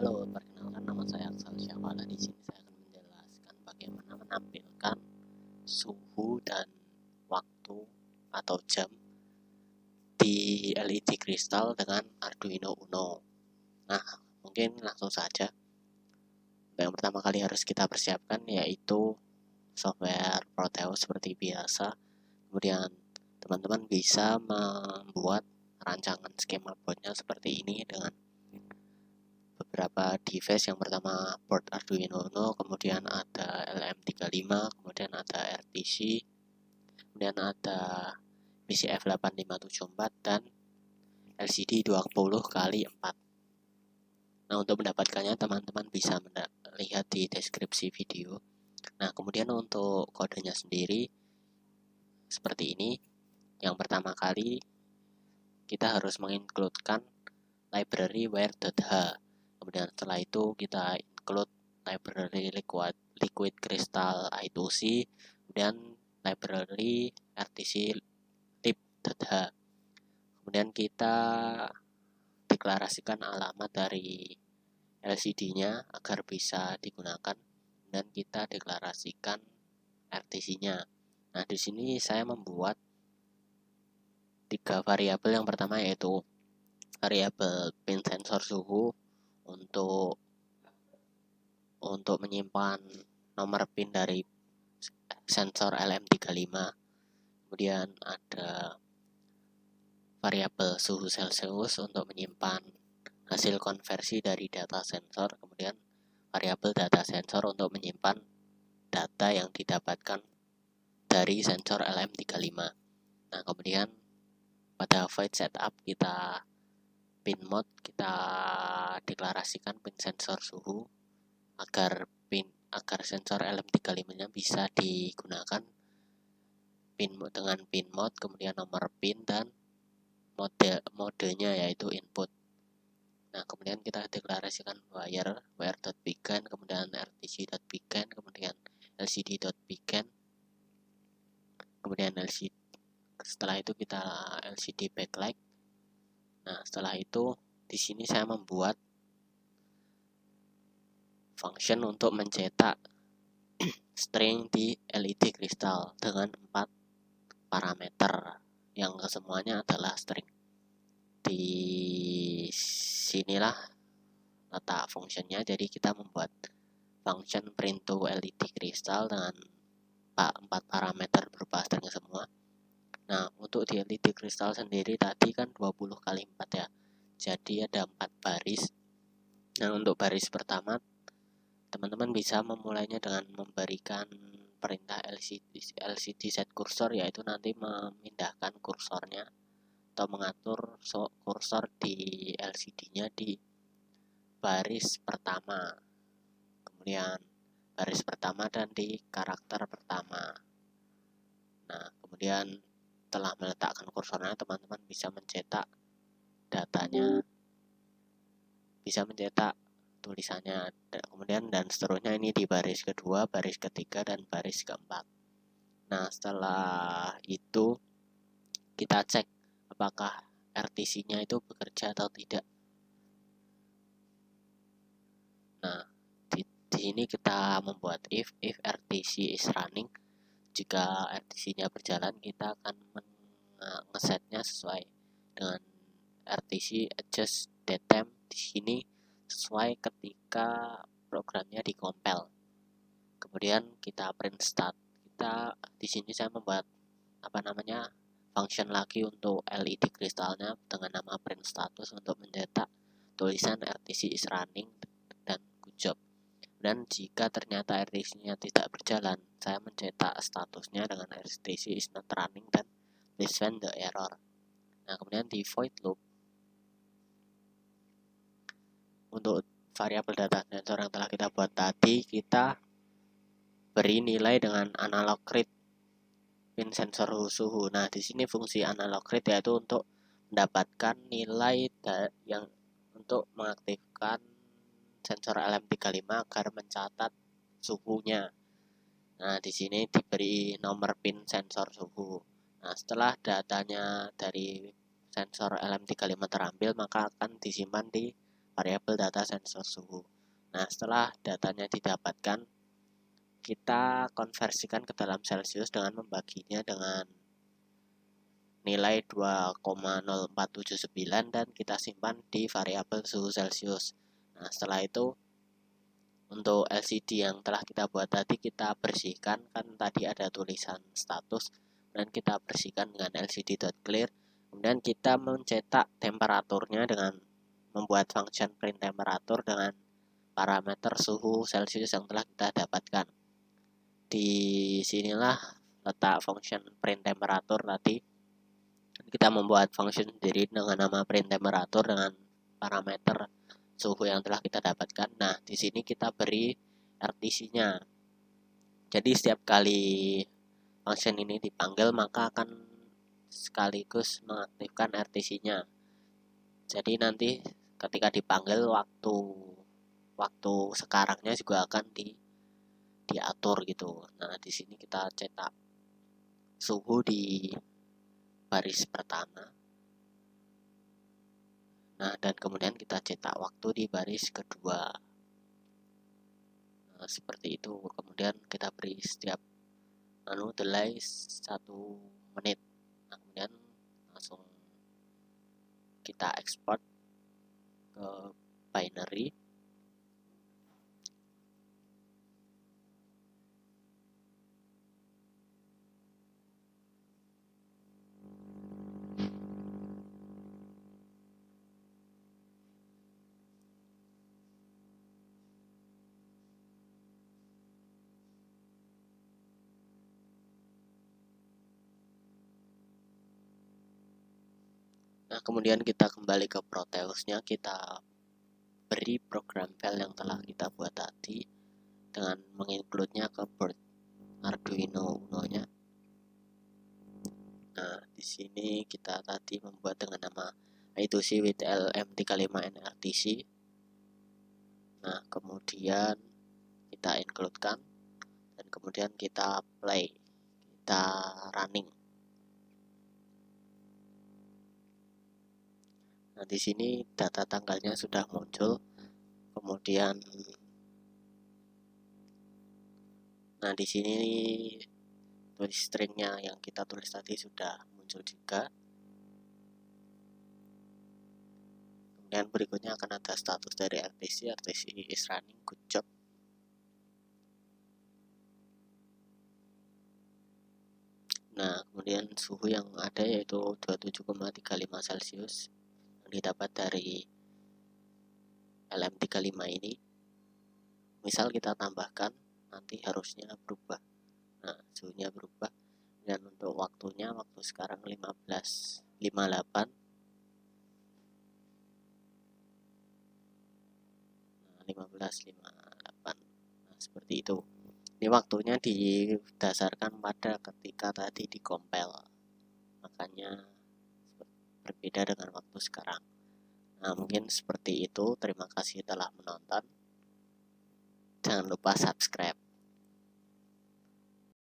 Halo, perkenalkan nama saya Aksal Syahwala. Di sini saya akan menjelaskan bagaimana menampilkan suhu dan waktu atau jam di LED kristal dengan Arduino Uno. Nah, mungkin langsung saja. Yang pertama kali harus kita persiapkan yaitu software Proteus seperti biasa. Kemudian teman-teman bisa membuat rancangan skema boardnya seperti ini dengan beberapa device. Yang pertama board Arduino Uno, kemudian ada LM35, kemudian ada RTC, kemudian ada PCF 8574 dan LCD 20x4. Nah, untuk mendapatkannya teman-teman bisa lihat di deskripsi video. Nah, kemudian untuk kodenya sendiri seperti ini. Yang pertama kali kita harus mengincludekan library where.h. Kemudian setelah itu kita include library liquid crystal I2C, kemudian library RTC lib.h. Kemudian kita deklarasikan alamat dari LCD-nya agar bisa digunakan, dan kita deklarasikan RTC-nya. Nah, di sini saya membuat 3 variabel. Yang pertama yaitu variabel pin sensor suhu untuk menyimpan nomor pin dari sensor LM35. Kemudian ada variabel suhu Celcius untuk menyimpan hasil konversi dari data sensor. Kemudian variabel data sensor untuk menyimpan data yang didapatkan dari sensor LM35. Nah, kemudian pada void setup kita pin mode kita deklarasikan pin sensor suhu agar sensor LM35-nya bisa digunakan dengan pin mode, kemudian nomor pin dan modenya yaitu input. Nah, kemudian kita deklarasikan wire.began, kemudian rtc.began, kemudian lcd.began, kemudian LCD. Setelah itu kita LCD backlight. Nah, setelah itu di sini saya membuat function untuk mencetak string di LED kristal dengan 4 parameter yang kesemuanya adalah string. Di sinilah letak functionnya. Jadi kita membuat function print to LED kristal dengan 4 parameter berupa string semua. Nah, untuk di LED kristal sendiri tadi kan 20x4 ya. Jadi ada 4 baris. Nah, untuk baris pertama teman-teman bisa memulainya dengan memberikan perintah LCD set cursor, yaitu nanti memindahkan kursornya atau mengatur kursor di LCD-nya di baris pertama, kemudian baris pertama dan di karakter pertama. Nah, kemudian setelah meletakkan kursornya teman-teman bisa mencetak datanya, bisa mencetak tulisannya, kemudian dan seterusnya. Ini di baris kedua, baris ketiga, dan baris keempat. Nah, setelah itu kita cek apakah RTC-nya itu bekerja atau tidak. Nah, di sini kita membuat if RTC is running. Jika RTC-nya berjalan, kita akan ngesetnya sesuai dengan RTC adjust datetime di sini sesuai ketika programnya dikompil. Kemudian kita print start. Kita di sini saya membuat function lagi untuk LED kristalnya dengan nama print status untuk mencetak tulisan RTC is running dan good job. Dan jika ternyata RTC-nya tidak berjalan, saya mencetak statusnya dengan RTC is not running dan please find the error. Nah, kemudian di void loop untuk variabel data sensor yang telah kita buat tadi, kita beri nilai dengan analog read pin sensor suhu. Nah, di sini fungsi analog read yaitu untuk mendapatkan nilai yang untuk mengaktifkan sensor LM35 agar mencatat suhunya. Nah, di sini diberi nomor pin sensor suhu. Nah, setelah datanya dari sensor LM35 terambil, maka akan disimpan di variabel data sensor suhu. Nah, setelah datanya didapatkan, kita konversikan ke dalam Celsius dengan membaginya dengan nilai 2,0479 dan kita simpan di variabel suhu Celsius. Nah, setelah itu untuk LCD yang telah kita buat tadi kita bersihkan, kan tadi ada tulisan status, dan kita bersihkan dengan LCD.clear. Kemudian kita mencetak temperaturnya dengan membuat function print temperatur dengan parameter suhu Celsius yang telah kita dapatkan. Di sinilah letak function print temperatur tadi. Kita membuat function sendiri dengan nama print temperatur dengan parameter suhu yang telah kita dapatkan. Nah, di sini kita beri RTC-nya. Jadi setiap kali function ini dipanggil maka akan sekaligus mengaktifkan RTC-nya. Jadi nanti ketika dipanggil waktu sekarangnya juga akan diatur gitu. Nah, di sini kita cetak suhu di baris pertama. Nah, dan kemudian kita cetak waktu di baris kedua. Nah, seperti itu. Kemudian kita beri setiap delay 1 menit. Nah, kemudian langsung kita ekspor ke binary. Nah, kemudian kita kembali ke Proteusnya, kita beri program file yang telah kita buat tadi dengan menginclude-nya ke board Arduino Uno-nya. Nah, di sini kita tadi membuat dengan nama I2C with LM35NRTC. Nah, kemudian kita include-kan dan kemudian kita play, kita running. Nah, di sini data tanggalnya sudah muncul. Kemudian nah, di sini tulis stringnya yang kita tulis tadi sudah muncul juga. Kemudian berikutnya akan ada status dari RTC is running, good job. Nah, kemudian suhu yang ada yaitu 27,35 Celcius yang didapat dari LM35 ini. Misal kita tambahkan, nanti harusnya berubah. Nah, suhunya berubah. Dan untuk waktunya, waktu sekarang 15.58. Nah, 15.58. Nah, seperti itu. Ini waktunya didasarkan pada ketika tadi dikompil, makanya berbeda dengan waktu sekarang. Nah, mungkin seperti itu. Terima kasih telah menonton. Jangan lupa subscribe.